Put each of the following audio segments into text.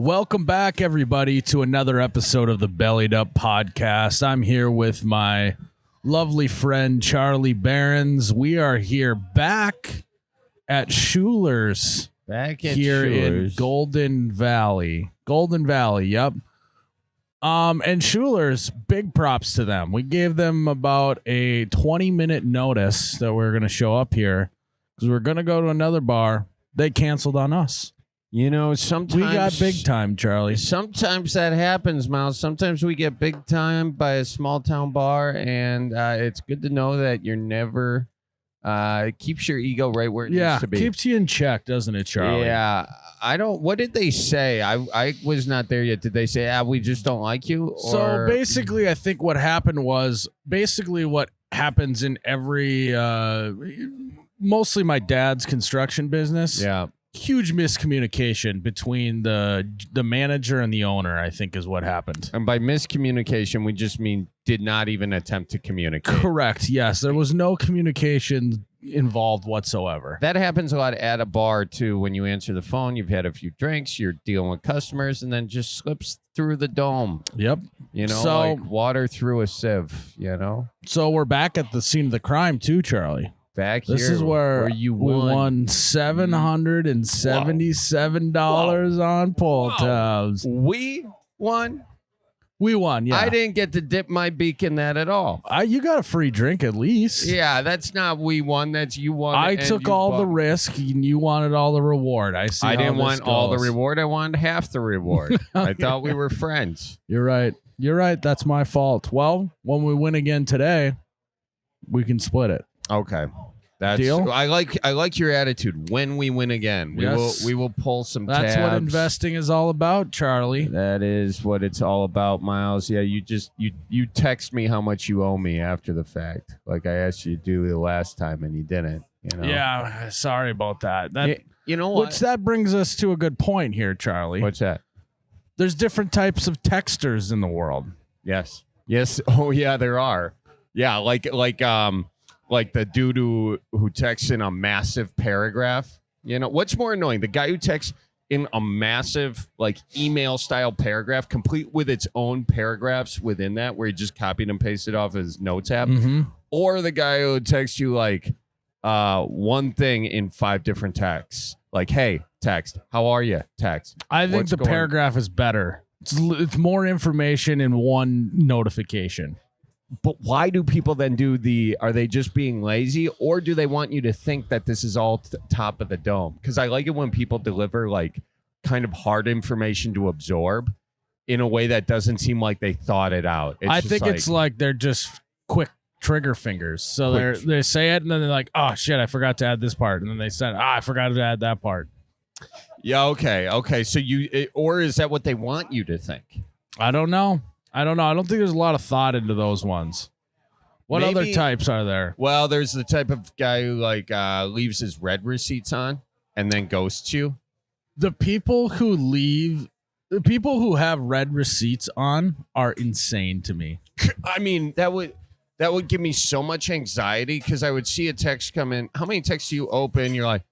Welcome back, everybody, to another episode of the Bellied Up Podcast. I'm here with my lovely friend, Charlie Berens. We are here back at Schuller's. In Golden Valley. Yep. And Schuller's, big props to them. We gave them about a 20-minute notice that we're going to show up here because we're going to go to another bar. They canceled on us. You know, sometimes we got big time, Charlie. Sometimes that happens, Miles. Sometimes we get big time by a small town bar, and it's good to know that you're never keeps your ego right where it needs to be. Keeps you in check, doesn't it, Charlie? Yeah. I don't. What did they say? I was not there yet. Did they say, we just don't like you? So basically, I think what happened was basically what happens in every, mostly my dad's construction business. Yeah. Huge miscommunication between the manager and the owner, I think, is what happened. And by miscommunication, we just mean did not even attempt to communicate. Correct. Yes, there was no communication involved whatsoever. That happens a lot at a bar, too. When you answer the phone, you've had a few drinks, you're dealing with customers, and then just slips through the dome. Yep. You know, like water through a sieve, you know? So we're back at the scene of the crime, too, Charlie. This is where you won $777 on pull tabs. We won? We won, yeah. I didn't get to dip my beak in that at all. You got a free drink at least. Yeah, that's not we won. That's you won. I took all the risk, and you wanted all the reward. I didn't want all the reward. I wanted half the reward. I thought we were friends. You're right. That's my fault. Well, when we win again today, we can split it. Okay. That's deal. I like your attitude. When we win again, we will pull some tabs. That's what investing is all about, Charlie. That is what it's all about, Miles. Yeah, you text me how much you owe me after the fact, like I asked you to do the last time, and you didn't. You know? Yeah, sorry about that. You know what? Which that brings us to a good point here, Charlie. What's that? There's different types of texters in the world. Yes. Oh yeah, there are. Yeah, like the dude who texts in a massive paragraph. You know, what's more annoying? The guy who texts in a massive, like, email style paragraph, complete with its own paragraphs within that, where he just copied and pasted off his notes app. Mm-hmm. Or the guy who texts you, like, one thing in 5 different texts. Like, hey, text. How are you? Text. I think the paragraph is better. It's more information in one notification. But why do people then are they just being lazy, or do they want you to think that this is all top of the dome? Because I like it when people deliver, like, kind of hard information to absorb in a way that doesn't seem like they thought it out. I think it's like they're just quick trigger fingers. So they say it, and then they're like, oh, shit, I forgot to add this part. And then they said, I forgot to add that part. Yeah, okay. So or is that what they want you to think? I don't know. I don't think there's a lot of thought into those ones. What other types are there? Well, there's the type of guy who leaves his red receipts on and then ghosts you. The people who have red receipts on are insane to me. I mean, that would give me so much anxiety because I would see a text come in. How many texts do you open? You're like,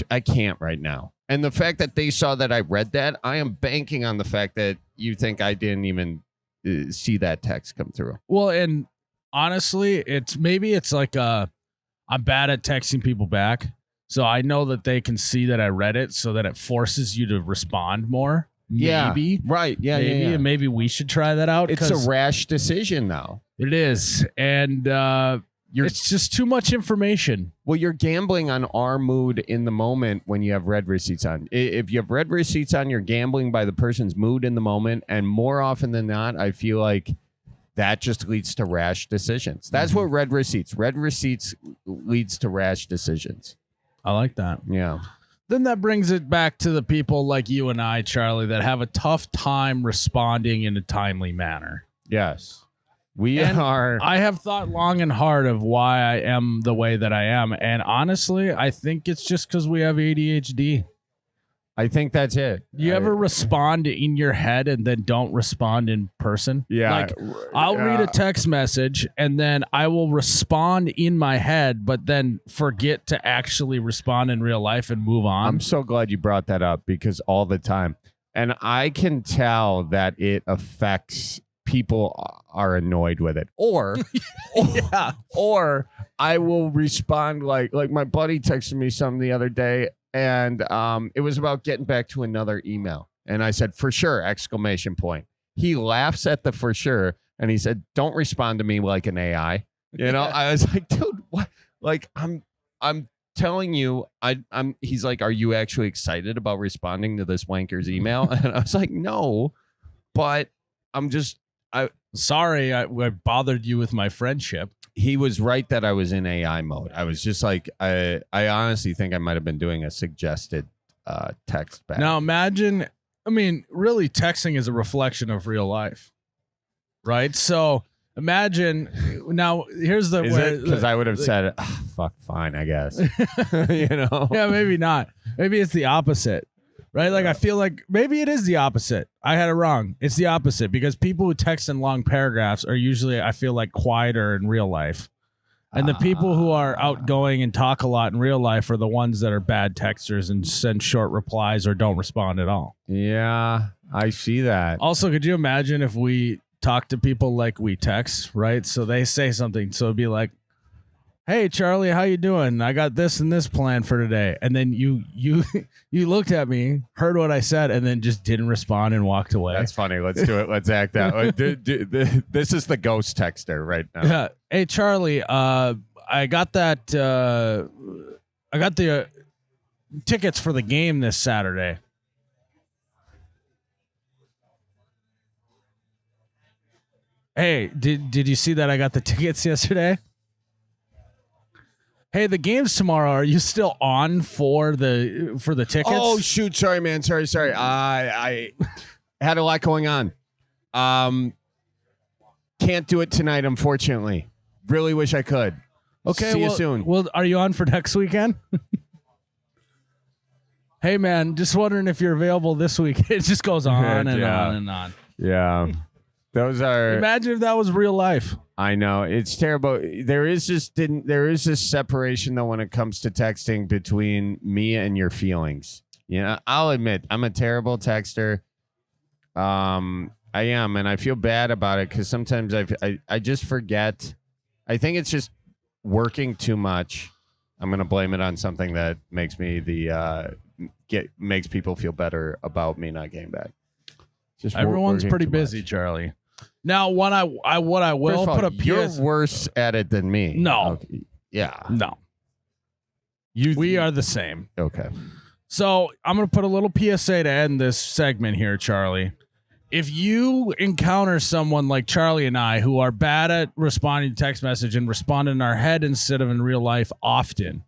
I can't right now. And the fact that they saw that I read that, I am banking on the fact that you think I didn't even see that text come through. Well, and honestly, it's like I'm bad at texting people back. So I know that they can see that I read it, so that it forces you to respond more. Maybe. Yeah, right. Yeah, maybe. And maybe we should try that out. It's a rash decision, though. It is. And it's just too much information. Well, you're gambling on our mood in the moment when you have red receipts on. If you have red receipts on, you're gambling by the person's mood in the moment. And more often than not, I feel like that just leads to rash decisions. That's what red receipts leads to rash decisions. I like that. Yeah. Then that brings it back to the people like you and I, Charlie, that have a tough time responding in a timely manner. Yes. I have thought long and hard of why I am the way that I am. And honestly, I think it's just because we have ADHD. I think that's it. You ever respond in your head and then don't respond in person? Yeah. Like, I'll read a text message and then I will respond in my head, but then forget to actually respond in real life and move on. I'm so glad you brought that up because all the time. And I can tell that it affects people are annoyed with it. Or or I will respond like my buddy texted me something the other day. And it was about getting back to another email. And I said, for sure, exclamation point. He laughs at the for sure. And he said, don't respond to me like an AI. You know, I was like, dude, what? Like, I'm telling you, he's like, are you actually excited about responding to this wanker's email? And I was like, no, but sorry, I bothered you with my friendship. He was right that I was in AI mode. I was just like, I honestly think I might have been doing a suggested text back. Now imagine, I mean, really texting is a reflection of real life, right? So imagine, now here's the... Because I would have said, fuck, fine, I guess. You know? Yeah, maybe not. Maybe it's the opposite, right? Like, I feel like maybe it is the opposite. I had it wrong. It's the opposite because people who text in long paragraphs are usually, I feel like, quieter in real life. And the people who are outgoing and talk a lot in real life are the ones that are bad texters and send short replies or don't respond at all. Yeah, I see that. Also, could you imagine if we talk to people like we text, right? So they say something. So it'd be like, hey, Charlie, how you doing? I got this and this plan for today. And then you looked at me, heard what I said, and then just didn't respond and walked away. That's funny. Let's do it. Let's act out. This is the ghost texter right now. Yeah. Hey, Charlie, I got that. I got the tickets for the game this Saturday. Hey, did you see that I got the tickets yesterday? Hey, the game's tomorrow. Are you still on for the tickets? Oh shoot! Sorry, man. Sorry. I had a lot going on. Can't do it tonight, unfortunately. Really wish I could. Okay. See you soon. Well, are you on for next weekend? Hey, man, just wondering if you're available this week. It just goes on and on and on. Yeah. Those are. Imagine if that was real life. I know it's terrible. There is this separation though when it comes to texting between me and your feelings. You know, I'll admit I'm a terrible texter. I am, and I feel bad about it because sometimes I just forget. I think it's just working too much. I'm gonna blame it on something that makes me makes people feel better about me not getting back. Just everyone's pretty busy, Charlie. Now, what I will put a PS. You're worse at it than me. No. Okay. Yeah. No. We are the same. Okay. So I'm going to put a little PSA to end this segment here, Charlie. If you encounter someone like Charlie and I who are bad at responding to text message and respond in our head instead of in real life often,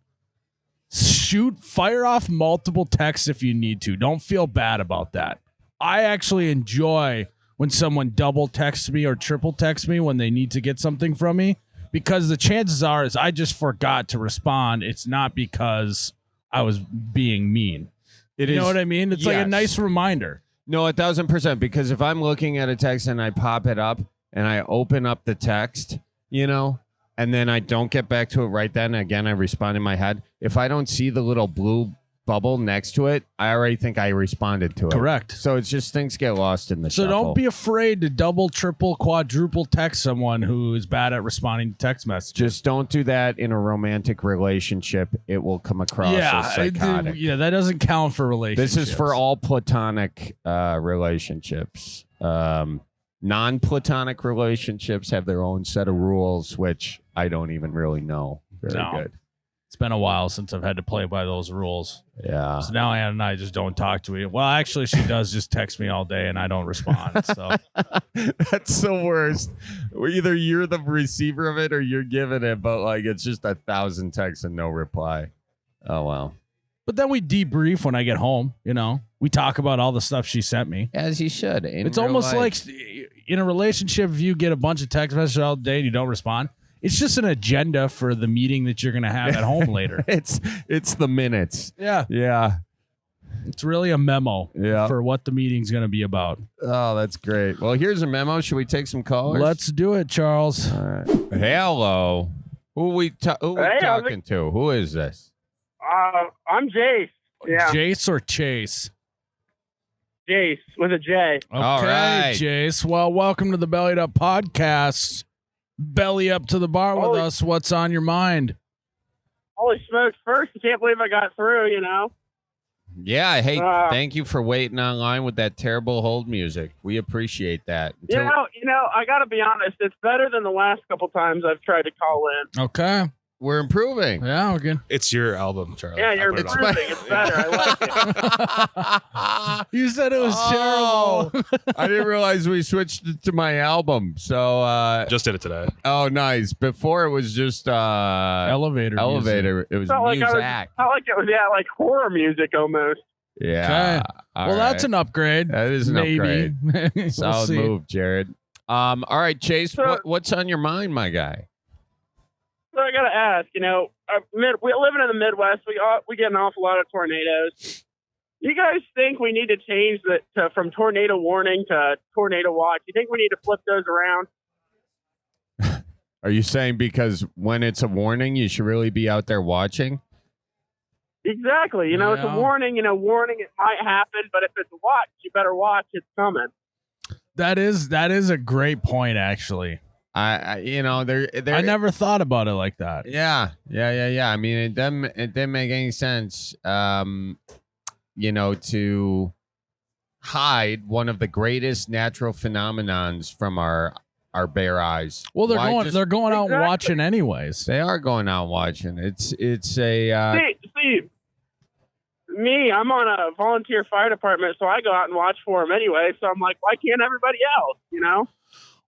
fire off multiple texts if you need to. Don't feel bad about that. I actually enjoy when someone double texts me or triple texts me when they need to get something from me, because the chances are is I just forgot to respond. It's not because I was being mean. You know what I mean? It's like a nice reminder. No, 1,000%. Because if I'm looking at a text and I pop it up and I open up the text, you know, and then I don't get back to it right then, again, I respond in my head. If I don't see the little blue bubble next to it, I already think I responded to it. Correct. So it's just things get lost in the shuffle. So don't be afraid to double, triple, quadruple text someone who is bad at responding to text messages. Just don't do that in a romantic relationship. It will come across as psychotic. That doesn't count for relationships. This is for all platonic relationships. Non-platonic relationships have their own set of rules, which I don't even really know. Very good. It's been a while since I've had to play by those rules. Yeah. So now Ann and I just don't talk to each other. Well, actually, she does just text me all day and I don't respond. So that's the worst. Either you're the receiver of it or you're giving it, but like it's just 1,000 texts and no reply. Oh, wow. But then we debrief when I get home. You know, we talk about all the stuff she sent me. As you should. It's almost like in a relationship, if you get a bunch of text messages all day and you don't respond, it's just an agenda for the meeting that you're going to have at home later. It's the minutes. Yeah. Yeah. It's really a memo Yeah. for what the meeting's going to be about. Oh, that's great. Well, here's a memo. Should we take some callers? Let's do it, Charles. All right. Hello. Who we talking to? Who is this? I'm Jace. Yeah, Jace or Chase? Jace with a J. Okay, All right. Jace. Well, welcome to the Bellied Up Podcast. Belly up to the bar with us. What's on your mind? Holy smokes! First, I can't believe I got through. Yeah, hey, thank you for waiting online with that terrible hold music. We appreciate that. You know, I got to be honest. It's better than the last couple times I've tried to call in. Okay. We're improving. Yeah, we're good. It's your album, Charlie. Yeah, you're improving. It's better. I like it. You said it was terrible. I didn't realize we switched it to my album. So Just did it today. oh, nice. Before it was just Elevator. elevator. It was Felt like music. felt like it was like horror music almost. Yeah. Okay. Well, that's an upgrade. That is an Maybe. upgrade. Solid move, Jared. All right, Chase. So- What's on your mind, my guy? So I got to ask. We're living in the Midwest. We get an awful lot of tornadoes. You guys think we need to change from tornado warning to tornado watch? You think we need to flip those around? Are you saying because when it's a warning, you should really be out there watching? Exactly. It's a Yeah. warning. Warning it might happen, but if it's a watch, you better watch. It's coming. That is a great point, actually. I never thought about it like that. Yeah. I mean, it didn't make any sense, to hide one of the greatest natural phenomenons from our bare eyes. Well, they're Why going. just- They're going out and Exactly. watching anyways. They are going out and watching. It's a See, me, I'm on a volunteer fire department, so I go out and watch for them anyway. So I'm like, why can't everybody else?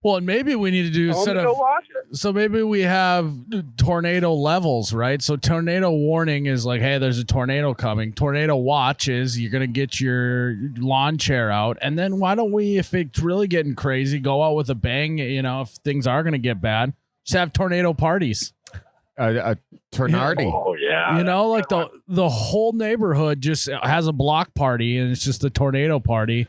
Well, and maybe we need to do Tell 'em instead to go of. watch it. So maybe we have tornado levels, right? So tornado warning is like, hey, there's a tornado coming. Tornado watch is you're gonna get your lawn chair out, and then why don't we, if it's really getting crazy, go out with a bang? If things are gonna get bad, just have tornado parties. a tornado. Oh yeah. Like the whole neighborhood just has a block party, and it's just a tornado party,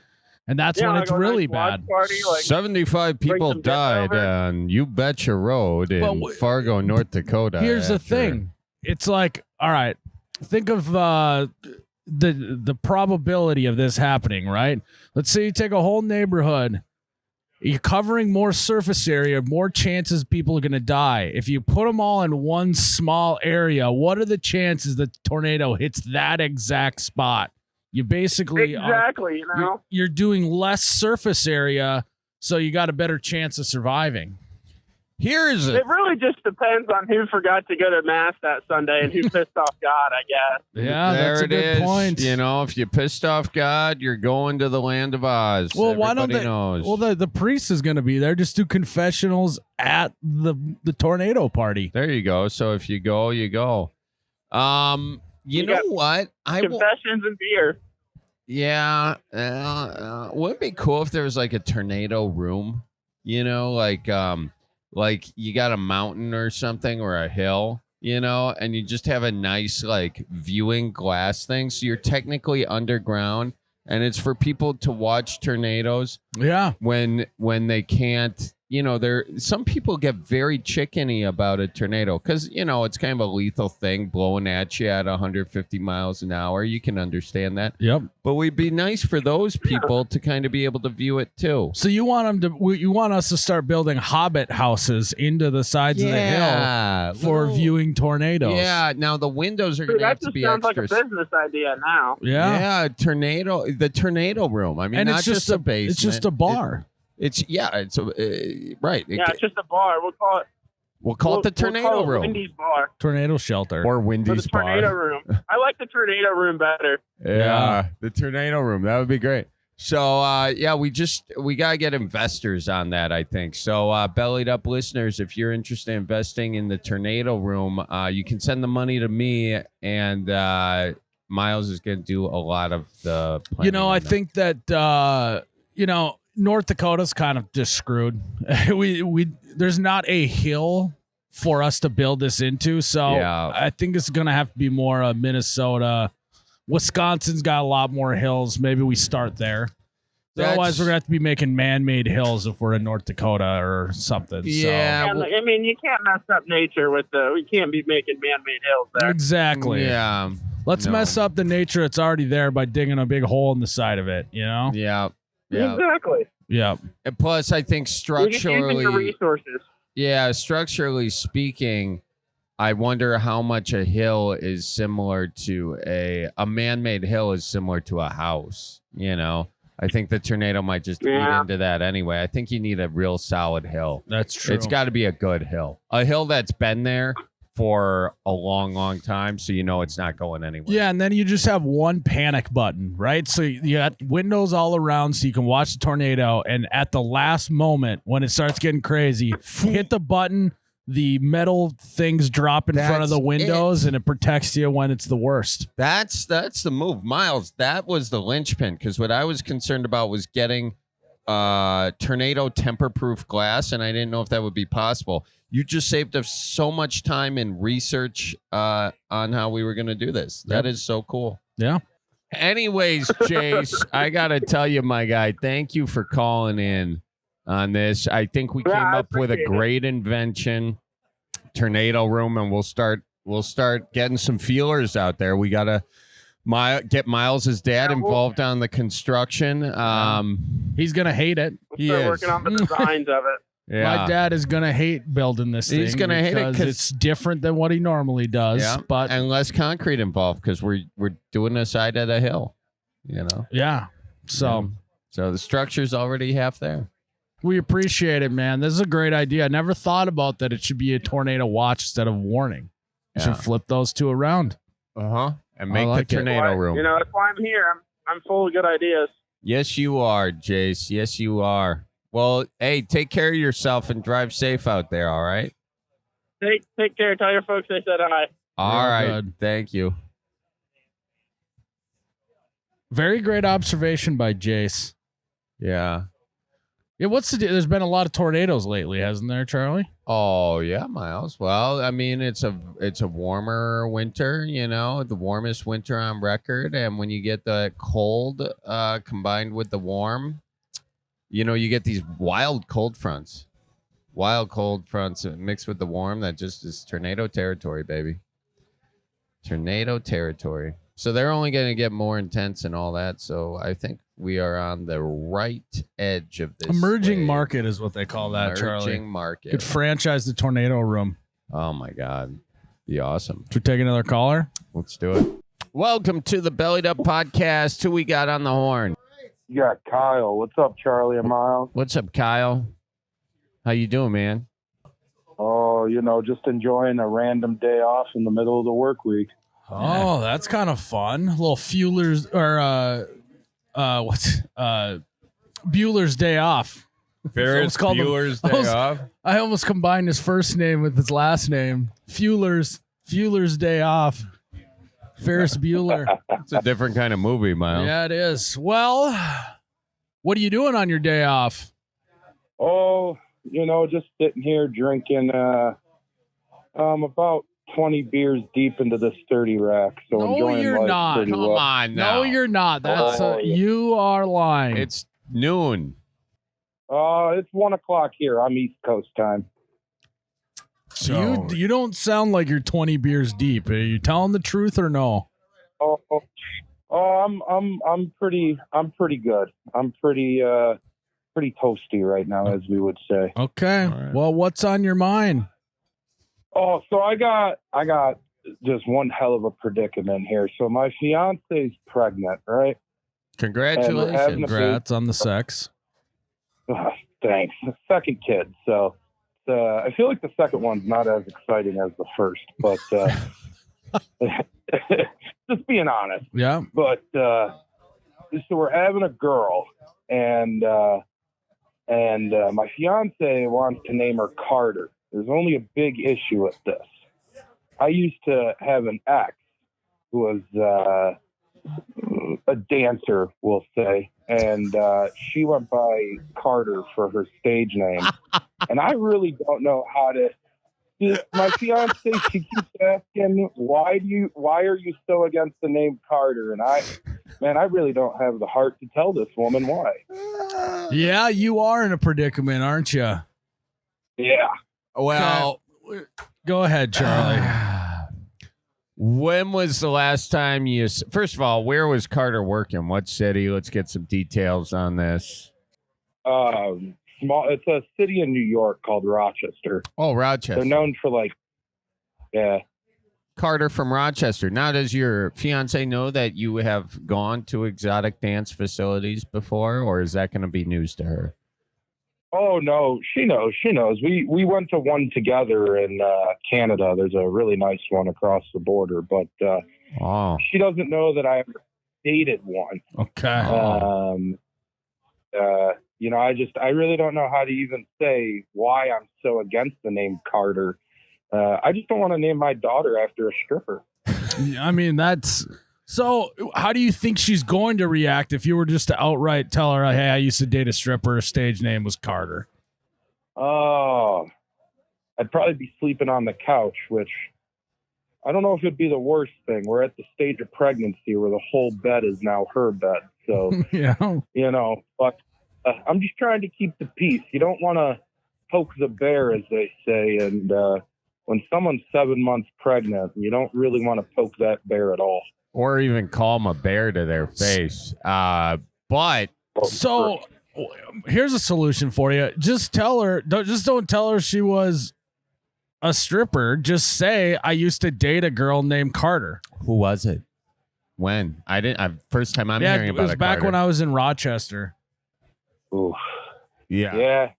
and that's when like it's a really nice watch bad. Party, 75 people some died dip over. on You Betcha Road in But Fargo, North Dakota. Here's the after- thing. It's like, all right, think of the probability of this happening, right? Let's say you take a whole neighborhood, you're covering more surface area, more chances people are going to die. If you put them all in one small area, what are the chances that the tornado hits that exact spot? You basically Exactly. you're doing less surface area, so you got a better chance of surviving. Here's It really just depends on who forgot to go to mass that Sunday and who pissed off God, I guess. Yeah, there that's a it good is. point. If you pissed off God, you're going to the land of Oz. Well, why don't Everybody they? knows. Well, the priest is going to be there. Just do confessionals at the tornado party. There you go. So if you go, you go. You know got what? Confessions and beer. Yeah. Wouldn't it be cool if there was like a tornado room? Like you got a mountain or something or a hill, and you just have a nice like viewing glass thing. So you're technically underground, and it's for people to watch tornadoes Yeah. when they can't. Some people get very chickeny about a tornado because it's kind of a lethal thing blowing at you at 150 miles an hour. You can understand that, Yep. but we'd be nice for those people to kind of be able to view it too. So you want you want us to start building hobbit houses into the sides of the hill for little- viewing tornadoes. Yeah. Now the windows are Dude, going to have that to just be sounds like extra. a business idea now. Yeah. The tornado room. I mean, And not it's just a basement. It's just a bar. It's right. Yeah, it's just a bar. We'll call it. We'll call it the we'll tornado call it room Wendy's bar. Tornado shelter. or Or Wendy's the tornado bar. room. I like the tornado room better. Yeah, the tornado room. That would be great. So we gotta get investors on that, I think. So bellied up listeners, if you're interested in investing in the tornado room, you can send the money to me, and Miles is gonna do a lot of the planning I on that. think that North Dakota's kind of just screwed. we there's not a hill for us to build this into, so Yeah. I think it's gonna have to be more Minnesota, Wisconsin's got a lot more hills. Maybe we start there. Otherwise, we're going to have to be making man-made hills if we're in North Dakota or something. Yeah. So. I mean, you can't mess up nature with we can't be making man-made hills there. Exactly. Yeah. Let's mess up the nature that's already there by digging a big hole in the side of it, you know? Yeah. Yeah. Exactly. Yeah. And plus, I think You're just using your structurally, resources. structurally speaking, I wonder how much a hill is similar to a man-made hill is similar to a house, you know? I think the tornado might just eat into that anyway. I think you need a real solid hill. That's true. It's got to be a good hill. A hill that's been there for a long, long time, so you know it's not going anywhere. Yeah, and then you just have one panic button, right? So you got windows all around so you can watch the tornado, and at the last moment when it starts getting crazy, hit the button, the metal things drop in front of the windows, and it protects you when it's the worst. That's the move. Miles, that was the linchpin, because what I was concerned about was getting tornado temper-proof glass, and I didn't know if that would be possible. You just saved us so much time in research on how we were going to do this. That is so cool. Yeah. Anyways, Jace, I got to tell you, my guy, thank you for calling in on this. I think we came up with a great invention, tornado room, and we'll start getting some feelers out there. We got to get Miles's dad involved on the construction. He's going to hate it. We'll start working on the designs of it. Yeah. My dad is going to hate building this thing. He's going to hate it because it's different than what he normally does. Yeah, but and less concrete involved because we're doing the side of the hill, you know. Yeah. So the structure's already half there. We appreciate it, man. This is a great idea. I never thought about that. It should be a tornado watch instead of warning. You should flip those two around. And make like the tornado room. You know, that's why I'm here. I'm full of good ideas. Yes, you are, Jace. Yes, you are. Well, hey, take care of yourself and drive safe out there, all right? Take care. Tell your folks I said hi. All right. Good. Thank you. Very great observation by Jace. Yeah. Yeah, what's the deal? There's been a lot of tornadoes lately, hasn't there, Charlie? Oh, yeah, Miles. Well, I mean, it's a warmer winter, you know, the warmest winter on record. And when you get the cold combined with the warm, you know, you get these wild cold fronts mixed with the warm. That just is tornado territory, baby. Tornado territory. So they're only going to get more intense and all that. So I think we are on the right edge of this. Emerging wave. market is what they call that, Charlie. Emerging market. Could franchise the tornado room. Oh, my God. Be awesome. Should we take another caller? Let's do it. Welcome to the Bellied Up Podcast. Who we got on the horn? You got Kyle. What's up, Charlie and Miles? What's up, Kyle? How you doing, man? Oh, you know, just enjoying a random day off in the middle of the work week. Oh, that's kind of fun. A little Fueller's or Bueller's Day Off. Ferris Bueller's Day Off. I almost combined his first name with his last name. Fueller's Day Off. Ferris Bueller. It's a different kind of movie, Miles. Yeah, it is. Well, what are you doing on your day off? Oh, you know, just sitting here drinking about 20 beers deep into this 30 rack. So No, enjoying you're life not. pretty Come well. on now. No, you're not. That's Oh, yeah. you are lying. It's noon. It's 1 o'clock here. I'm East Coast time. So you don't sound like you're 20 beers deep. Are you telling the truth or no? I'm pretty good. I'm pretty toasty right now, as we would say. Okay. All right. Well, what's on your mind? Oh, so I got just one hell of a predicament here. So my fiance's pregnant, right? congratulations. having a- Congrats on the sex. Thanks. Second kid. So I feel like the second one's not as exciting as the first, but just being honest. Yeah. But so we're having a girl, and my fiance wants to name her Carter. There's only a big issue with this. I used to have an ex who was a dancer, we'll say, and she went by Carter for her stage name. And I really don't know how to My fiance, she keeps asking, why are you so against the name Carter? And I really don't have the heart to tell this woman why. Yeah, you are in a predicament, aren't you? Yeah. Well, Go ahead, Charlie. when was the last time you? First of all, where was Carter working? What city? Let's get some details on this. It's a city in New York called Rochester. Oh, Rochester. They're known for yeah. Carter from Rochester. Now, does your fiance know that you have gone to exotic dance facilities before, or is that going to be news to her? Oh no, she knows. We went to one together in Canada. There's a really nice one across the border, but she doesn't know that I ever dated one. Okay. I really don't know how to even say why I'm so against the name Carter. I just don't want to name my daughter after a stripper. I mean, so how do you think she's going to react if you were just to outright tell her, hey, I used to date a stripper, her stage name was Carter? Oh, I'd probably be sleeping on the couch, which I don't know if it'd be the worst thing. We're at the stage of pregnancy where the whole bed is now her bed. So, yeah. But I'm just trying to keep the peace. You don't want to poke the bear, as they say. And when someone's 7 months pregnant, you don't really want to poke that bear at all. Or even call them a bear to their face. So here's a solution for you. Just tell her, don't tell her she was a stripper. Just say, I used to date a girl named Carter. Who was it? When? I didn't. First time I'm hearing about it. It was back when I was in Rochester. Ooh. Yeah.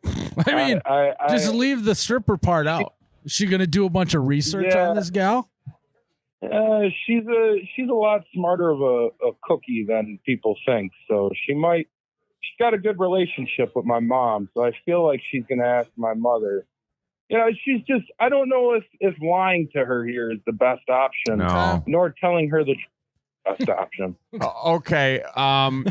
I mean, just leave the stripper part out. Is she going to do a bunch of research on this gal? She's a lot smarter of a cookie than people think. So she's got a good relationship with my mom. So I feel like she's going to ask my mother. She's just, I don't know if lying to her here is the best option, nor telling her the best option. Okay.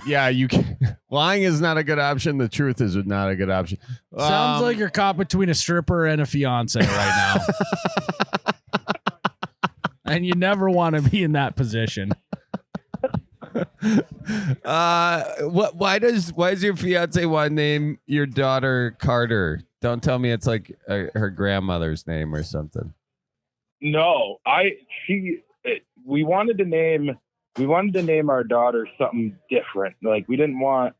Yeah, you can. Lying is not a good option. The truth is not a good option. Sounds like you're caught between a stripper and a fiance right now. And you never want to be in that position. Why does your fiance want to name your daughter Carter? Don't tell me it's like her grandmother's name or something. No, we wanted to name our daughter something different. Like, we didn't want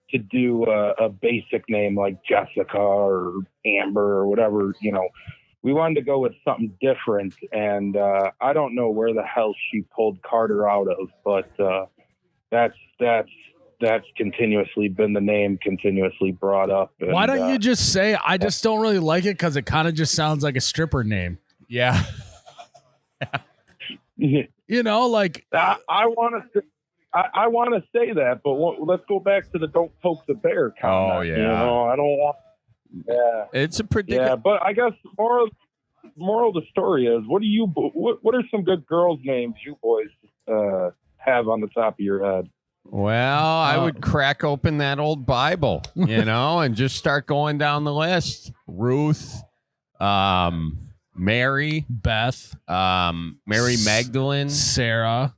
to do a basic name like Jessica or Amber or whatever, We wanted to go with something different, and I don't know where the hell she pulled Carter out of, but that's continuously been the name, continuously brought up. And, why don't you just say, I just don't really like it because it kind of just sounds like a stripper name? Yeah. Like I want to say that, but let's go back to the don't poke the bear comment. Oh yeah. I don't want. Yeah, it's a predicament. Yeah, but I guess moral of the story is, what are some good girls' names you boys have on the top of your head? Well, I would crack open that old Bible, and just start going down the list. Ruth, Mary, Beth, Mary Magdalene, Sarah,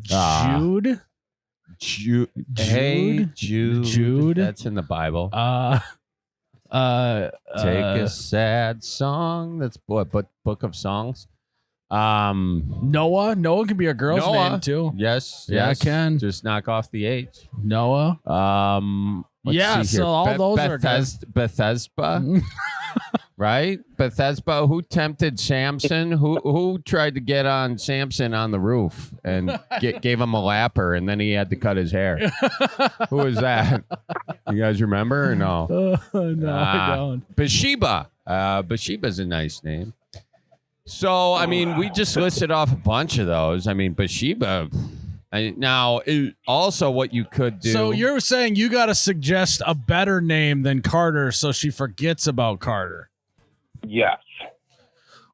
Jude. Jude. That's in the Bible. Take a sad song. That's what Book of Songs. Noah can be a girl's name too. Yes, it can. Just knock off the H. Noah. So all those are good. Bethesda. Right? Bethesda, who tempted Samson? Who tried to get on Samson on the roof and gave him a lapper, and then he had to cut his hair? Who was that? You guys remember or no? No, I don't. Bathsheba. Bathsheba's a nice name. So, I mean, we just listed off a bunch of those. I mean, Bathsheba. Also what you could do. So you're saying you got to suggest a better name than Carter so she forgets about Carter. Yes.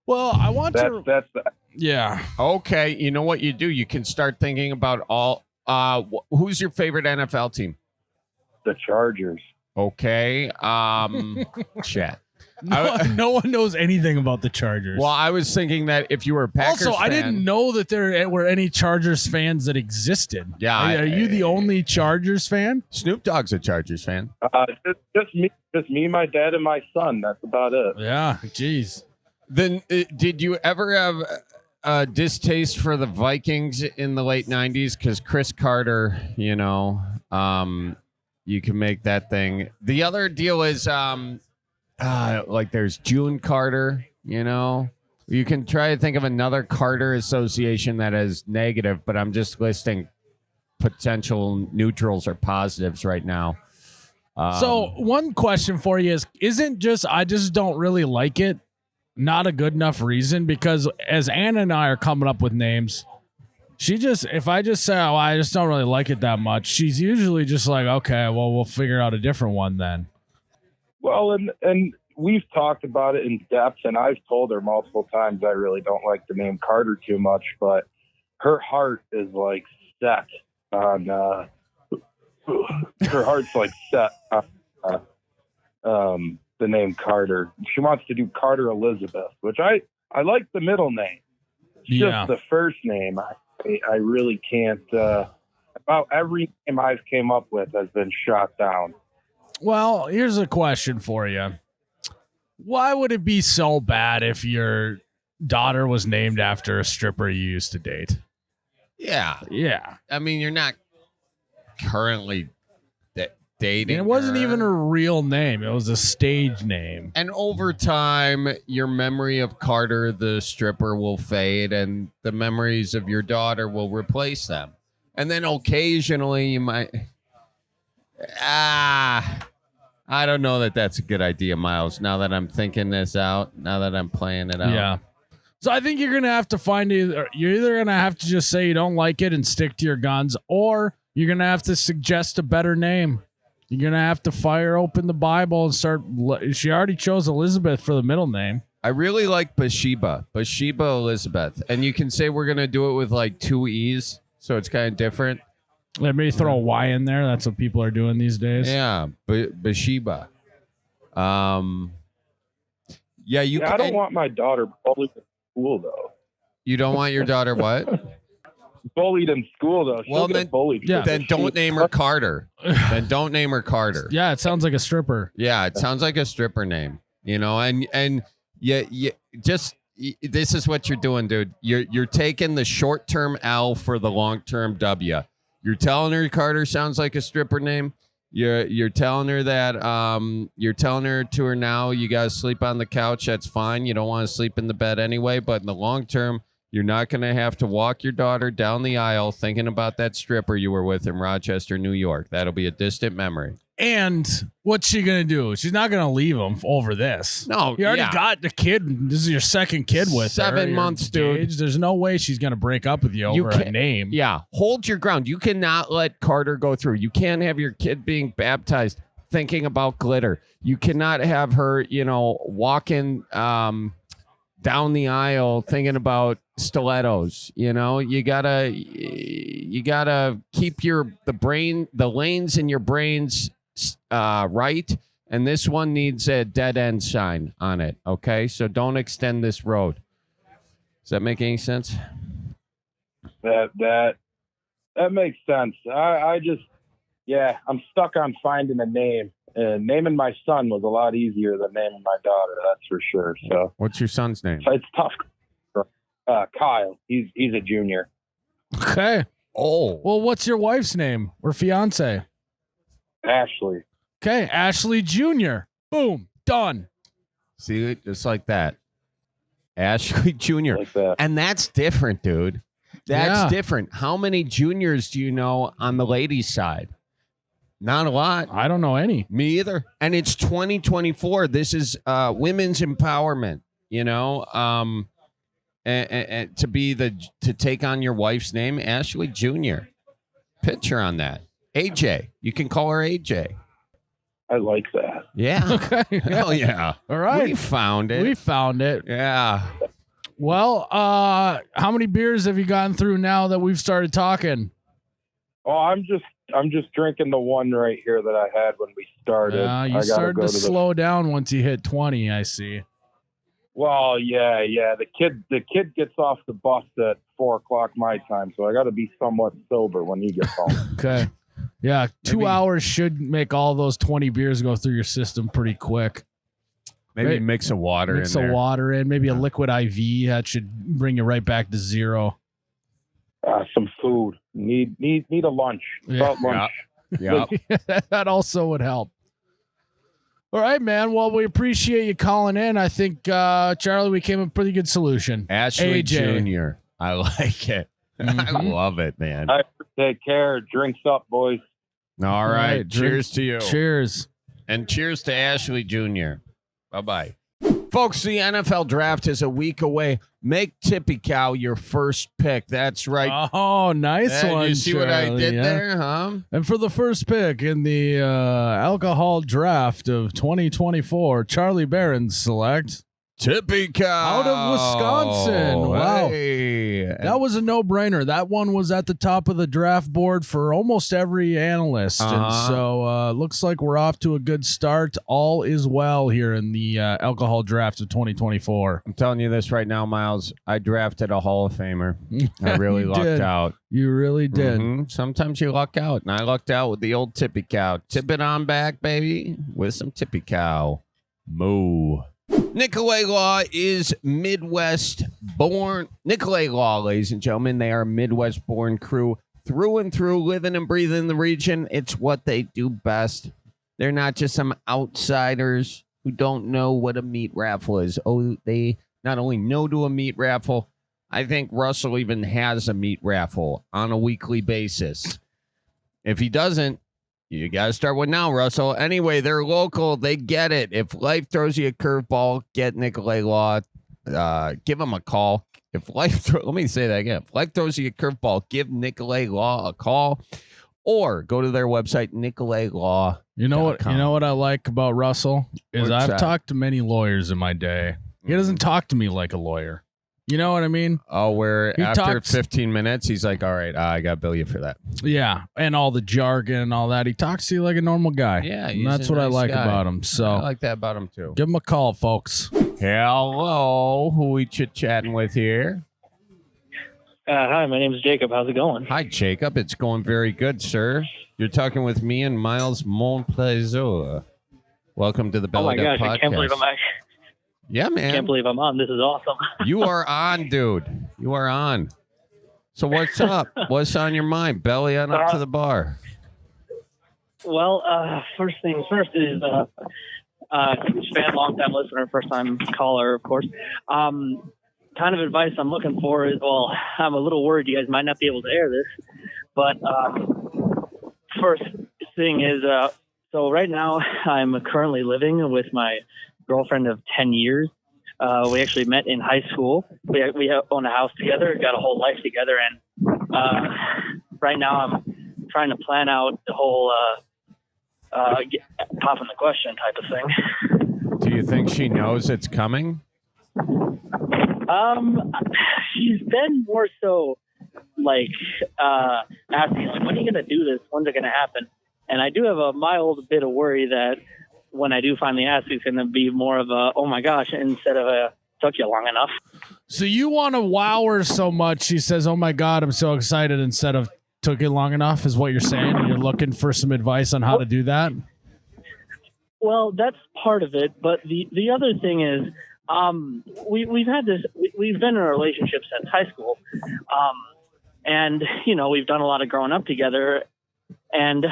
Well, I want to. That's yeah. Okay. You know what you do? You can start thinking about who's your favorite NFL team? the Chargers. Okay. Chat. No one knows anything about the Chargers. Well, I was thinking that if you were a Packers also, I didn't know that there were any Chargers fans that existed. Yeah, Are you the only Chargers fan? Snoop Dogg's a Chargers fan. Just me, my dad, and my son. That's about it. Yeah, jeez. Then did you ever have a distaste for the Vikings in the late 90s? Because Chris Carter, you can make that thing. The other deal is like there's June Carter, You can try to think of another Carter association that is negative, but I'm just listing potential neutrals or positives right now. So one question for you I just don't really like it. Not a good enough reason, because as Anna and I are coming up with names, if I just say, oh, I just don't really like it that much, she's usually just like, okay, well, we'll figure out a different one then. Well, and we've talked about it in depth, and I've told her multiple times I really don't like the name Carter too much, but her heart is like set on the name Carter. She wants to do Carter Elizabeth, which I like the middle name. It's just the first name. I really can't. About every name I've came up with has been shot down. Well, here's a question for you. Why would it be so bad if your daughter was named after a stripper you used to date? Yeah. I mean, you're not currently dating. And it wasn't even a real name. It was a stage name. And over time, your memory of Carter, the stripper, will fade, and the memories of your daughter will replace them. And then occasionally you might... I don't know that that's a good idea, Miles, now that I'm thinking this out, now that I'm playing it out. Yeah. So I think you're going to have to you're either going to have to just say you don't like it and stick to your guns, or you're going to have to suggest a better name. You're going to have to fire open the Bible and start. She already chose Elizabeth for the middle name. I really like Bathsheba Elizabeth. And you can say we're going to do it with like 2 E's, so it's kind of different. Let me throw a Y in there. That's what people are doing these days. Yeah, Bathsheba. I don't want my daughter bullied in school, though. You don't want your daughter what? Bullied in school, though. Well, then, then don't name her Carter. Then don't name her Carter. Yeah, it sounds like a stripper. Yeah, it sounds like a stripper name. And this is what you're doing, dude. You're taking the short-term L for the long-term W. You're telling her Carter sounds like a stripper name. You're telling her that you're telling her to her now you gotta sleep on the couch. That's fine. You don't want to sleep in the bed anyway. But in the long term, you're not gonna have to walk your daughter down the aisle thinking about that stripper you were with in Rochester, New York. That'll be a distant memory. And what's she gonna do? She's not gonna leave him over this. No, you already got the kid. This is your second kid with 7 months, dude. There's no way she's gonna break up with you over a name. Yeah, hold your ground. You cannot let Carter go through. You can't have your kid being baptized thinking about glitter. You cannot have her, walking down the aisle thinking about stilettos. You gotta keep the lanes in your brains right, and this one needs a dead end sign on it. Okay, so don't extend this road. Does that make any sense? That makes sense. I'm stuck on finding a name. Naming my son was a lot easier than naming my daughter. That's for sure. So, what's your son's name? It's tough. Kyle. He's a junior. Okay. Oh. Well, what's your wife's name or fiance? Ashley. Okay, Ashley Jr. Boom, done. See, just like that. Ashley Jr. Like that. And that's different, dude. That's different. How many juniors do you know on the ladies' side? Not a lot. I don't know any. Me either. And it's 2024. This is women's empowerment, and to take on your wife's name, Ashley Jr. Picture on that. AJ. You can call her AJ. I like that. Yeah. Okay. Hell yeah. All right. We found it. Yeah. Well, how many beers have you gotten through now that we've started talking? Oh, I'm just I'm just drinking the one right here that I had when we started. You started to slow down once you hit 20, I see. Well, yeah. The kid gets off the bus at 4:00 my time, so I got to be somewhat sober when he gets home. Okay. Yeah, 2 hours should make all those 20 beers go through your system pretty quick. Maybe mix some water in there. Mix some water in, maybe a liquid IV. That should bring you right back to zero. Some food. Need a lunch. About lunch. Yeah. That also would help. All right, man. Well, we appreciate you calling in. I think, Charlie, we came up with a pretty good solution. Ashley AJ. Jr. I like it. I love it, man. Take care. Drinks up, boys. All right. Cheers to you. Cheers. And cheers to Ashley Jr. Bye-bye. Folks, the NFL draft is a week away. Make Tippy Cow your first pick. That's right. Oh, nice one. You see Charlie, what I did there, huh? And for the first pick in the alcohol draft of 2024, Charlie Berens select Tippy Cow out of Wisconsin. Wow. Hey. That was a no-brainer. That one was at the top of the draft board for almost every analyst. And so looks like we're off to a good start. All is well here in the alcohol draft of 2024. I'm telling you this right now, Miles. I drafted a Hall of Famer. I really lucked out. You really did. Sometimes you luck out. And I lucked out with the old Tippy Cow. Tip it on back, baby, with some Tippy Cow. Moo. Nicolay Law is Midwest born. Nicolay Law, ladies and gentlemen, they are a Midwest born crew through and through, living and breathing the region. It's what they do best. They're not just some outsiders who don't know what a meat raffle is. Oh, they not only know do a meat raffle, I think Russell even has a meat raffle on a weekly basis. If he doesn't, you got to start with now, Russell. Anyway, they're local. They get it. If life throws you a curveball, get Nicolay Law. Give them a call. Let me say that again. If life throws you a curveball, give Nicolay Law a call or go to their website, nicolaylaw.com. You know what I like about Russell is I've talked to many lawyers in my day. He doesn't talk to me like a lawyer. You know what I mean? Oh, where after 15 minutes, he's like, all right, I got to bill you for that. Yeah, and all the jargon and all that. He talks to you like a normal guy. Yeah, and that's what I like about him. So I like that about him, too. Give him a call, folks. Hello. Who we chit-chatting with here? Hi, my name is Jacob. How's it going? Hi, Jacob. It's going very good, sir. You're talking with me and Miles Montplaisir. Welcome to the Belly Up Podcast. I can't believe I'm actually... Yeah, man. I can't believe I'm on. This is awesome. You are on, dude. You are on. So what's up? What's on your mind? Belly on up to the bar. Well, first things first is huge fan, long-time listener, first-time caller, of course. Kind of advice I'm looking for is, well, I'm a little worried you guys might not be able to air this, but first thing is, so right now I'm currently living with my girlfriend of 10 years. We actually met in high school. We own a house together, got a whole life together, and right now I'm trying to plan out the whole popping the question type of thing. Do you think she knows it's coming? She's been more so like asking, like, when are you going to do this? When's it going to happen? And I do have a mild bit of worry that when I do finally ask, it's going to be more of a, oh my gosh, instead of a, took you long enough. So you want to wow her so much, she says, oh my God, I'm so excited, instead of took it long enough, is what you're saying? You're looking for some advice on how to do that? Well, that's part of it. But the other thing is, we've been in a relationship since high school. And, you know, we've done a lot of growing up together. And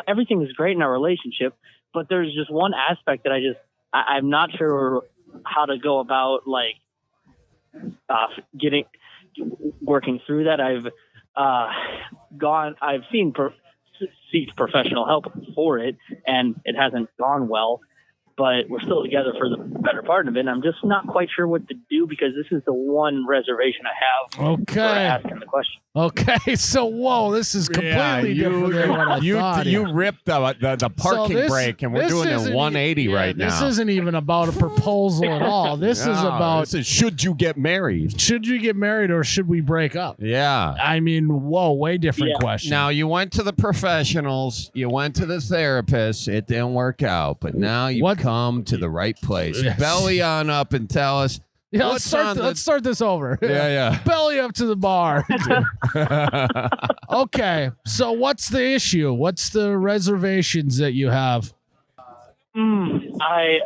everything is great in our relationship, but there's just one aspect that I'm not sure how to go about, like, working through that. I've seeked professional help for it, and it hasn't gone well. but we're still together for the better part of it. And I'm just not quite sure what to do because this is the one reservation I have for asking the question. Okay, so whoa, this is completely different than what I thought. You ripped the parking brake, and we're doing a 180 right now. This isn't even about a proposal at all. This is about should you get married? Should you get married or should we break up? Yeah. I mean, whoa, way different question. Now, you went to the professionals. You went to the therapist. It didn't work out, but now you've come to the right place. Yes. Belly on up and tell us. Yeah, let's start this over. Yeah. Belly up to the bar. Okay, so what's the issue? What's the reservations that you have? I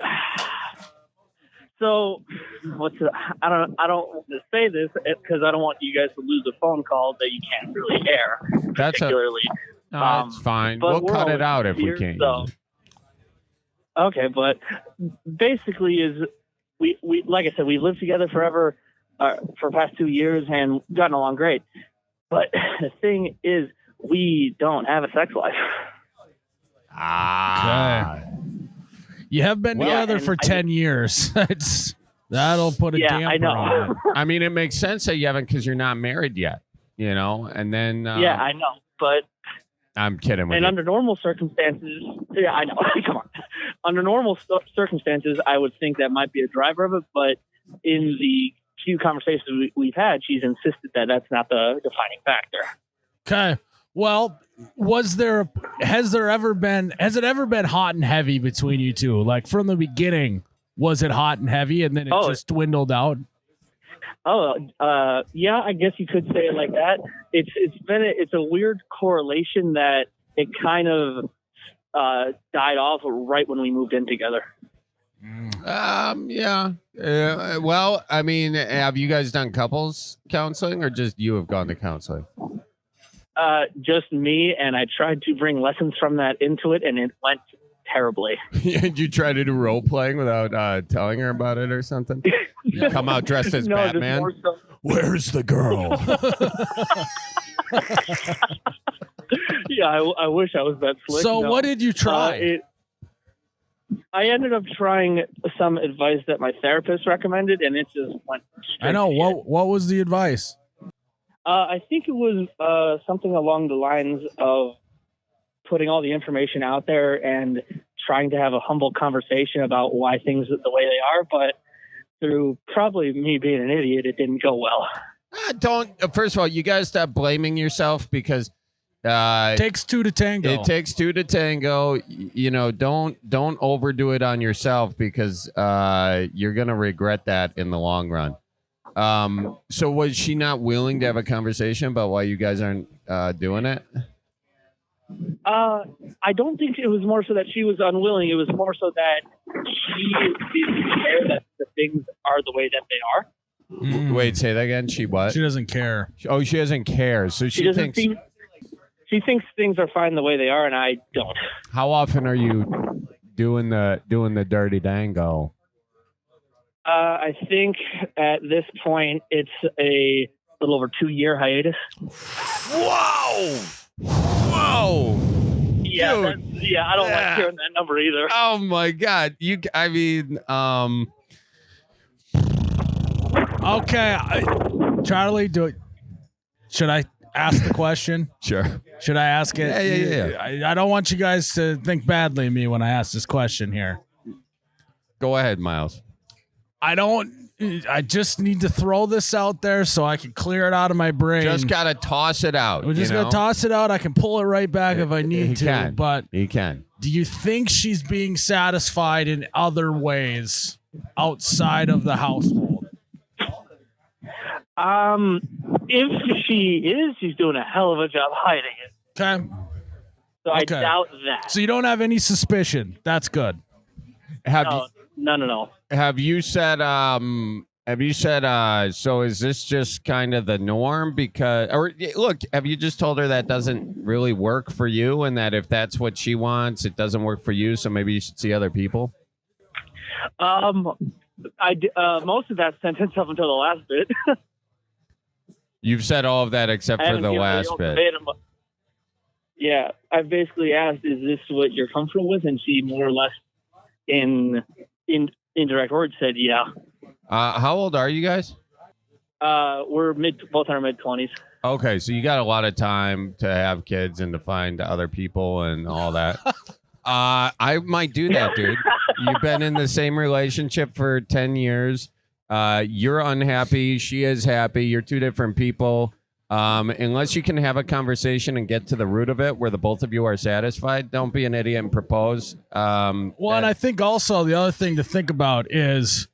don't want to say this because I don't want you guys to lose a phone call that you can't really air. Particularly, that's fine. We'll cut it out if we can't. So. Okay, but basically is we like I said, we lived together forever for the past 2 years and gotten along great. But the thing is, we don't have a sex life. Okay. You have been together for 10 years. That'll put a damper I know. on it. I mean, it makes sense that you haven't because you're not married yet, you know? And then... I know, but... I'm kidding with and you. under normal circumstances... Yeah, I know. Come on. Under normal circumstances, I would think that might be a driver of it, but in the few conversations we've had, she's insisted that that's not the defining factor. Okay. Well, has it ever been hot and heavy between you two? Like from the beginning, was it hot and heavy and then it just dwindled out? Yeah, I guess you could say it like that. It's a weird correlation that it kind of died off right when we moved in together. Yeah. Well, I mean, have you guys done couples counseling or just you have gone to counseling? Just me, and I tried to bring lessons from that into it, and it went terribly. Did you try to do role playing without telling her about it or something? You come out dressed as Batman. Where's the girl? Yeah, I wish I was that slick. So what did you try? I ended up trying some advice that my therapist recommended, and it just went straight. I know. to shit. What was the advice? I think it was something along the lines of putting all the information out there and trying to have a humble conversation about why things are the way they are. But through probably me being an idiot, it didn't go well. First of all, you guys stop blaming yourself because takes two to tango. It takes two to tango. You know, don't overdo it on yourself because you're gonna regret that in the long run. So was she not willing to have a conversation about why you guys aren't doing it? I don't think it was more so that she was unwilling. It was more so that she didn't care that the things are the way that they are. Wait, say that again. She what? She doesn't care. Oh, she doesn't care. So she thinks she thinks things are fine the way they are, and I don't. How often are you doing the dirty dango? I think at this point it's a little over 2-year hiatus. Whoa! Yeah, Dude, I don't like hearing that number either. Oh my God! Okay, Charlie, should I ask the question? Sure. Should I ask it? Yeah. I don't want you guys to think badly of me when I ask this question here. Go ahead, Miles. I just need to throw this out there so I can clear it out of my brain. Just gotta toss it out. We're just gonna toss it out. I can pull it right back if I need to. But you can. Do you think she's being satisfied in other ways outside of the household? If she is, she's doing a hell of a job hiding it. Okay. So I doubt that. So you don't have any suspicion. That's good. No. Have you said so is this just kind of the norm have you just told her that doesn't really work for you and that if that's what she wants, it doesn't work for you, so maybe you should see other people? Most of that sentence up until the last bit. You've said all of that except for the last bit. Yeah, I basically asked, is this what you're comfortable with? And she more or less in indirect words said, yeah. How old are you guys? We're both in our mid-20s. Okay, so you got a lot of time to have kids and to find other people and all that. I might do that, dude. You've been in the same relationship for 10 years. You're unhappy. She is happy. You're two different people. Unless you can have a conversation and get to the root of it where the both of you are satisfied, don't be an idiot and propose. And I think also the other thing to think about is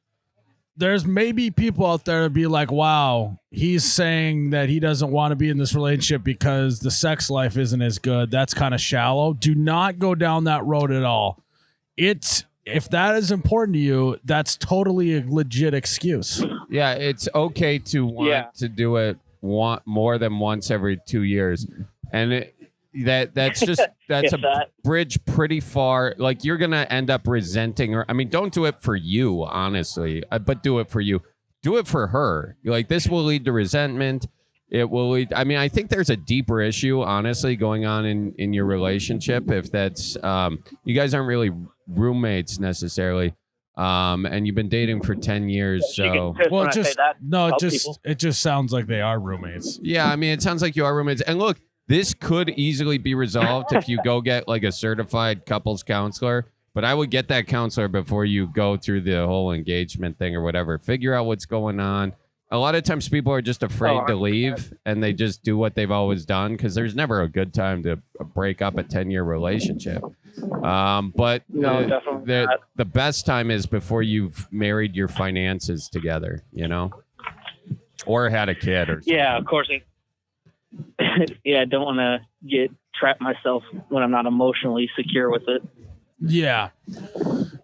there's maybe people out there to be like, wow, he's saying that he doesn't want to be in this relationship because the sex life isn't as good. That's kind of shallow. Do not go down that road at all. If that is important to you, that's totally a legit excuse. Yeah, it's okay to want to do it more than once every 2 years. And that's a bridge pretty far. Like, you're going to end up resenting her. I mean, don't do it for you, honestly, but do it for you. Do it for her. Like, this will lead to resentment. It will lead. I mean, I think there's a deeper issue, honestly, going on in your relationship. If that's, you guys aren't really roommates necessarily. And you've been dating for 10 years. So, it just sounds like they are roommates. Yeah. I mean, it sounds like you are roommates. And look, this could easily be resolved if you go get like a certified couples counselor, but I would get that counselor before you go through the whole engagement thing or whatever. Figure out what's going on. A lot of times people are just afraid to leave and they just do what they've always done because there's never a good time to break up a 10-year relationship. But the best time is before you've married your finances together, you know, or had a kid or something. Yeah, of course. Yeah, I don't want to get trapped myself when I'm not emotionally secure with it. Yeah.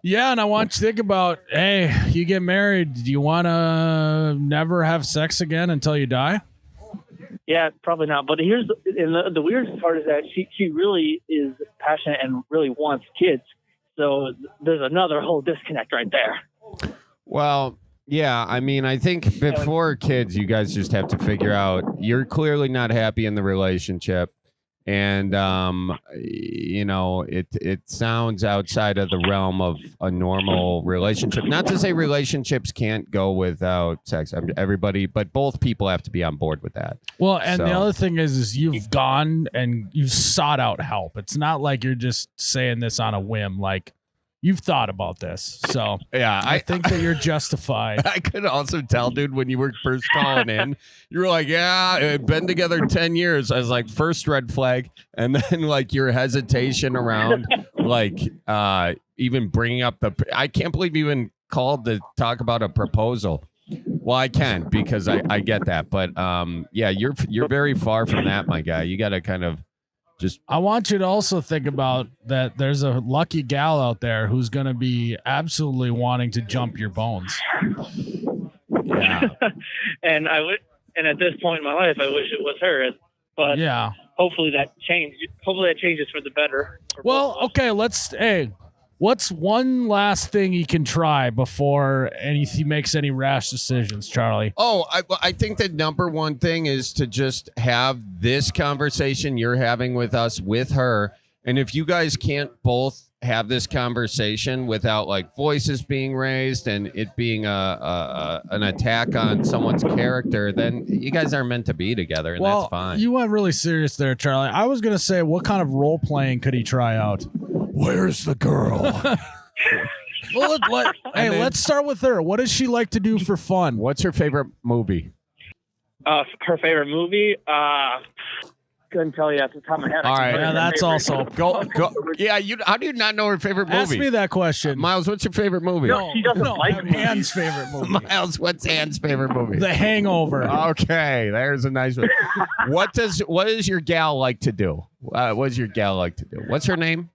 Yeah, and I want you to think about, hey, you get married, do you want to never have sex again until you die? Yeah, probably not. But here's the weirdest part is that she really is passionate and really wants kids. So there's another whole disconnect right there. Well, yeah, I mean, I think before kids, you guys just have to figure out you're clearly not happy in the relationship. And, you know, it sounds outside of the realm of a normal relationship. Not to say relationships can't go without sex. Everybody, but both people have to be on board with that. Well, and the other thing is you've gone and you've sought out help. It's not like you're just saying this on a whim. Like, you've thought about this. So yeah, I think that you're justified. I could also tell, dude, when you were first calling in, you were like, yeah, been together 10 years. I was like, first red flag. And then like your hesitation around like even bringing up I can't believe you even called to talk about a proposal. Well, I can because I get that. But yeah, you're very far from that, my guy. You got to kind of I want you to also think about that there's a lucky gal out there who's going to be absolutely wanting to jump your bones. Yeah. And at this point in my life, I wish it was her. But yeah, hopefully that changes. Hopefully that changes for the better. Well, okay, what's one last thing he can try before he makes any rash decisions, Charlie? Oh, I think the number one thing is to just have this conversation you're having with us with her. And if you guys can't both have this conversation without like voices being raised and it being an attack on someone's character, then you guys aren't meant to be together, and that's fine. You went really serious there, Charlie. I was going to say, what kind of role playing could he try out? Where's the girl? Well, let's start with her. What does she like to do for fun? What's her favorite movie? Her favorite movie? Couldn't tell you at the top of my head. All right, yeah, that's also go. Yeah, how do you not know her favorite movie? Ask me that question, Miles. What's your favorite movie? No, she doesn't like Anne's favorite movie. Miles, what's Anne's favorite movie? The Hangover. Okay, there's a nice one. What does your gal like to do? What does your gal like to do? What's her name?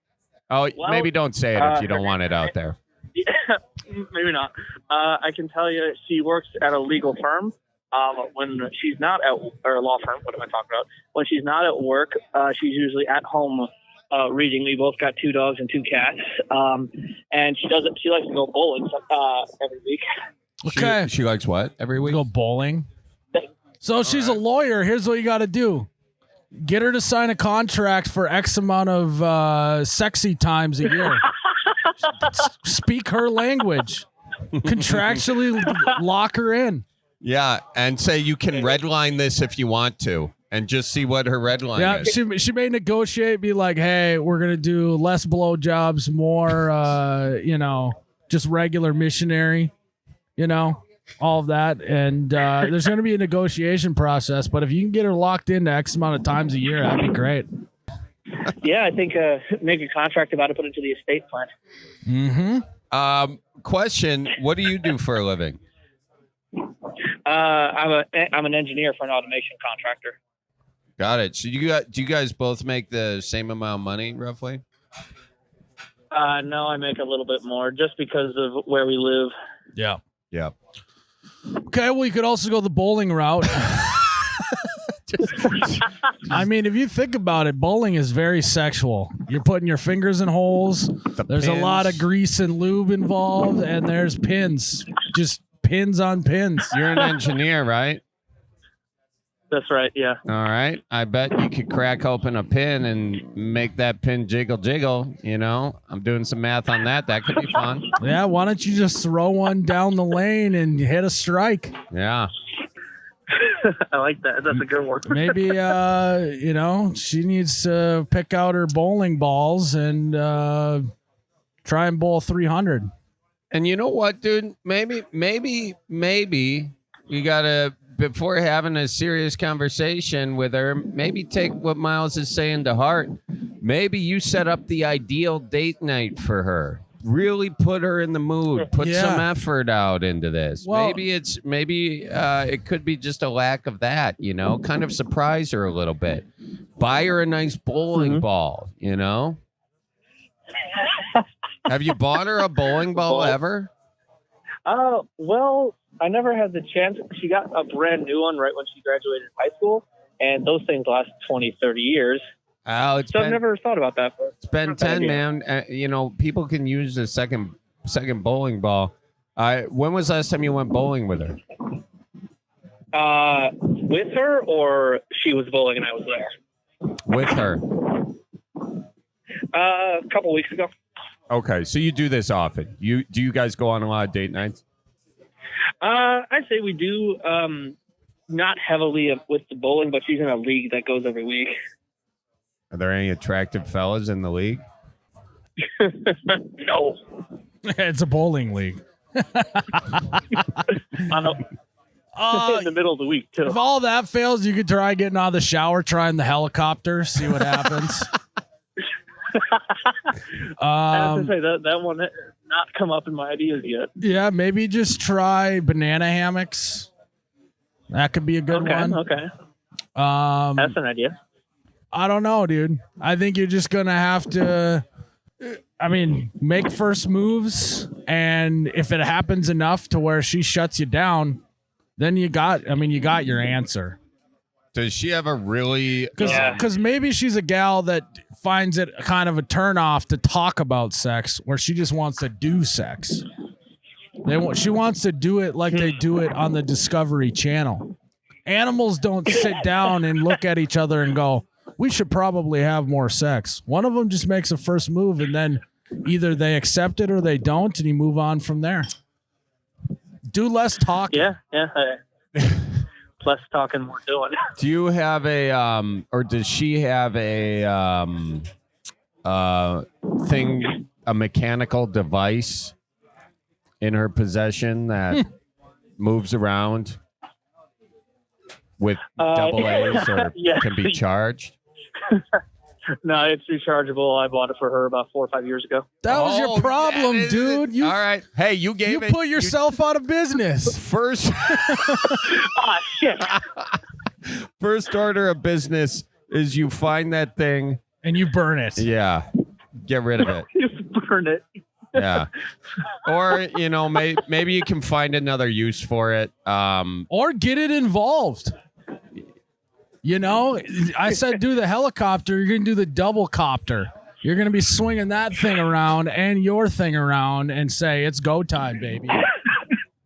Oh, well, maybe don't say it if you don't want it out there. Maybe not. I can tell you she works at a legal firm. When she's not or a law firm, what am I talking about? When she's not at work, she's usually at home reading. We both got 2 dogs and 2 cats. And she likes to go bowling every week. Okay. She likes what every week? Go bowling. So she's a lawyer. Here's what you got to do. Get her to sign a contract for X amount of sexy times a year. Speak her language. Contractually lock her in. Yeah, and say you can redline this if you want to, and just see what her redline Yeah, is. she may negotiate, be like, hey, we're gonna do less blowjobs, more just regular missionary, all of that. And there's gonna be a negotiation process, but if you can get her locked into X amount of times a year, that'd be great. Yeah, I think make a contract about it, put it into the estate plan. Mm-hmm. Question: what do you do for a living? I'm an engineer for an automation contractor. Got it. So do you guys both make the same amount of money roughly? No, I make a little bit more just because of where we live. Yeah. Yeah. Okay, well, you could also go the bowling route. I mean, if you think about it, bowling is very sexual. You're putting your fingers in holes. There's pins. a lot of grease and lube involved, and there's pins. Just pins on pins. You're an engineer, right? That's right. Yeah. All right. I bet you could crack open a pin and make that pin jiggle jiggle. I'm doing some math on that. That could be fun. Yeah, why don't you just throw one down the lane and hit a strike? Yeah. I like that. That's a good one. Maybe, she needs to pick out her bowling balls and try and bowl 300. And you know what, dude? Maybe you gotta, before having a serious conversation with her, maybe take what Miles is saying to heart. Maybe you set up the ideal date night for her. Really put her in the mood. Put some effort out into this. Well, maybe it could be just a lack of that. Kind of surprise her a little bit. Buy her a nice bowling ball. Have you bought her a bowling ball ever? Well, I never had the chance. She got a brand new one right when she graduated high school, and those things last 20, 30 years. Oh, I've never thought about that. It's been 10, man. People can use a second bowling ball. When was the last time you went bowling with her? With her, or she was bowling and I was there? With her. A couple weeks ago. Okay, so you do this often. Do you guys go on a lot of date nights? I'd say we do. Not heavily with the bowling, but she's in a league that goes every week. Are there any attractive fellas in the league? No. It's a bowling league. In the middle of the week, too. If all that fails, you could try getting out of the shower, trying the helicopter, see what happens. I have to say that one has not come up in my ideas yet. Yeah, maybe just try banana hammocks. That could be a good one. Okay. That's an idea. I don't know, dude. I think you're just gonna have to make first moves, and if it happens enough to where she shuts you down, then you got your answer. Does she have a really... Because maybe she's a gal that finds it kind of a turnoff to talk about sex, where she just wants to do sex. She wants to do it like they do it on the Discovery Channel. Animals don't sit down and look at each other and go, we should probably have more sex. One of them just makes a first move, and then either they accept it or they don't, and you move on from there. Do less talking. Yeah. Less talking, more doing. Do you have or does she have a mechanical device in her possession that moves around with double A's or can be charged? No, it's rechargeable. I bought it for her about 4 or 5 years ago. That was your problem, dude. All right. Hey, you put yourself out of business. First. Ah, shit. First order of business is you find that thing and you burn it. Yeah. Get rid of it. Just burn it. Yeah. Or, maybe you can find another use for it. Or get it involved. I said do the helicopter. You're going to do the double copter. You're going to be swinging that thing around and your thing around and say, it's go time, baby.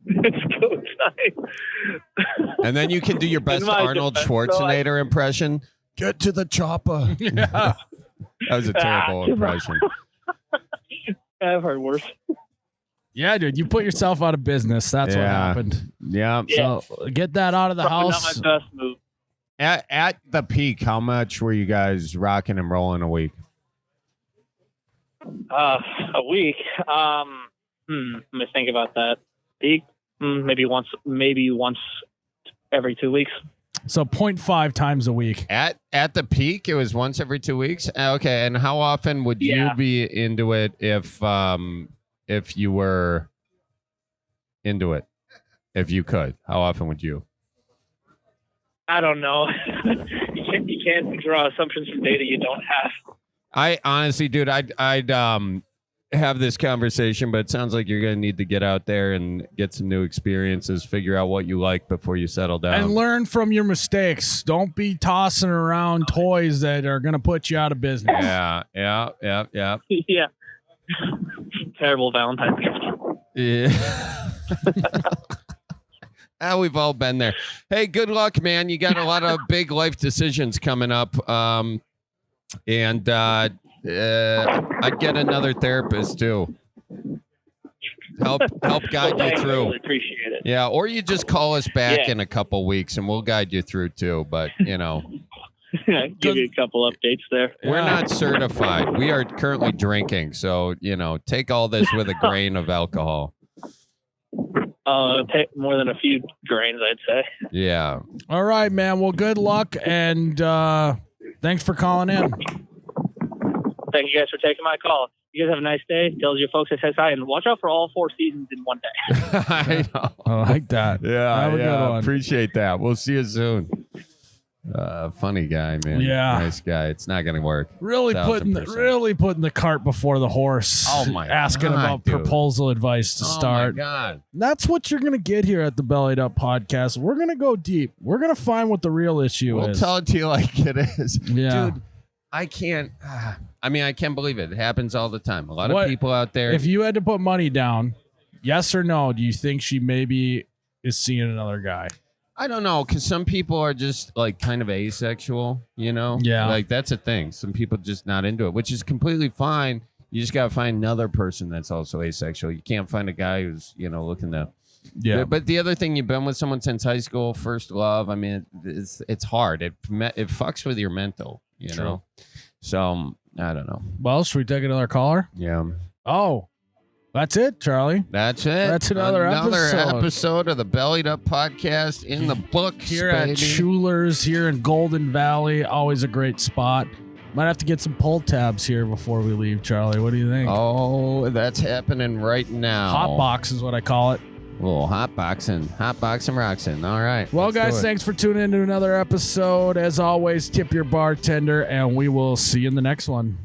It's go time. And then you can do your best Arnold Schwarzenegger impression. Get to the chopper. Yeah. That was a terrible impression. I've heard worse. Yeah, dude, you put yourself out of business. That's what Yeah. happened. Yeah. So get that out of the Probably house. not my best move. At the peak, how much were you guys rocking and rolling a week? A week. Let me think about that. Peak, maybe once every 2 weeks. So 0.5 times a week. At the peak, it was once every 2 weeks. Okay, and how often would you Yeah. be into it if you were into it? If you could, how often would you? I don't know. you can't draw assumptions from data you don't have. I honestly, dude, I'd have this conversation, but it sounds like you're gonna need to get out there and get some new experiences, figure out what you like before you settle down. And learn from your mistakes. Don't be tossing around toys that are going to put you out of business. Yeah. Yeah. Terrible Valentine's gift. Yeah. We've all been there. Hey, good luck, man. You got a lot of big life decisions coming up. And I'd get another therapist too. Help guide you I through. really appreciate it. Yeah, or you just call us back Yeah. in a couple weeks and we'll guide you through too. But you know, Give you a couple updates there. we're not certified. We are currently drinking, so you know, take all this with a grain of alcohol. Take more than a few grains, I'd say. Yeah. All right, man. Well, good luck, and thanks for calling in. Thank you guys for taking my call. You guys have a nice day. Tell your folks I said hi, and watch out for all 4 seasons in one day. I know. I like that. Yeah, Have a good one. Appreciate that. We'll see you soon. Funny guy, man. Yeah. Nice guy. It's not gonna work. Really 1000%. putting the cart before the horse. Oh, my asking God, about dude. proposal advice to start. Oh my God. That's what you're gonna get here at the Bellied Up Podcast. We're gonna go deep. We're gonna find what the real issue We'll is. tell it to you like it is. Yeah. Dude, I can't. I mean, I can't believe it. It happens all the time. A lot What- of people out there. If you had to put money down, yes or no, do you think she maybe is seeing another guy? I don't know, because some people are just like kind of asexual, you know? Yeah. Like that's a thing. Some people just not into it, which is completely fine. You just got to find another person that's also asexual. You can't find a guy who's, you know, looking to. Yeah. But the other thing, you've been with someone since high school, first love. I mean, it's hard. It fucks with your mental, you True. know? So I don't know. Well, should we take another caller? Yeah. Oh, that's it, Charlie. That's it. That's another episode. episode of the Bellied Up Podcast in the books, Here baby. at Schuller's here in Golden Valley. Always a great spot. Might have to get some pull tabs here before we leave, Charlie. What do you think? Oh, that's happening right now. Hot box is what I call it. A little hot boxing, Roxon. All right. Well, let's do guys, it. thanks for tuning in to another episode. As always, tip your bartender, and we will see you in the next one.